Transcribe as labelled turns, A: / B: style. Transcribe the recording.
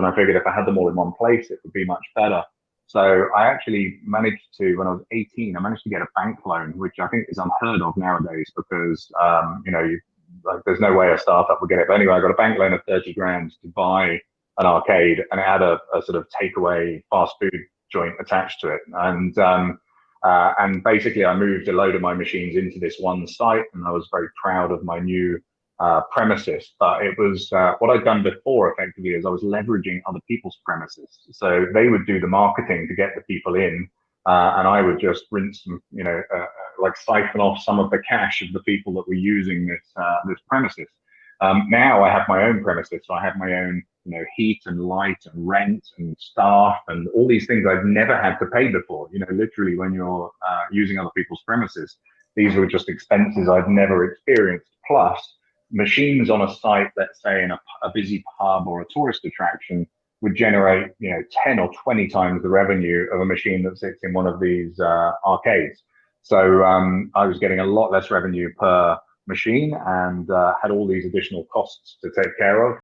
A: And I figured if I had them all in one place, it would be much better. So I actually managed to, when I was 18, I managed to get a bank loan, which I think is unheard of nowadays because, like, there's no way a startup would get it. But anyway, I got a bank loan of 30 grand to buy an arcade, and it had a sort of takeaway fast food joint attached to it. And basically I moved a load of my machines into this one site, and I was very proud of my new premises. But it was what I'd done before effectively is I was leveraging other people's premises. So they would do the marketing to get the people in, and I would just rinse them, like siphon off some of the cash of the people that were using this premises. Now I have my own premises, so I have my own, heat and light and rent and staff and all these things I've never had to pay before. Literally when you're using other people's premises, these were just expenses I'd never experienced. Plus, machines on a site, let's say in a busy pub or a tourist attraction, would generate 10 or 20 times the revenue of a machine that sits in one of these arcades. So I was getting a lot less revenue per machine and had all these additional costs to take care of.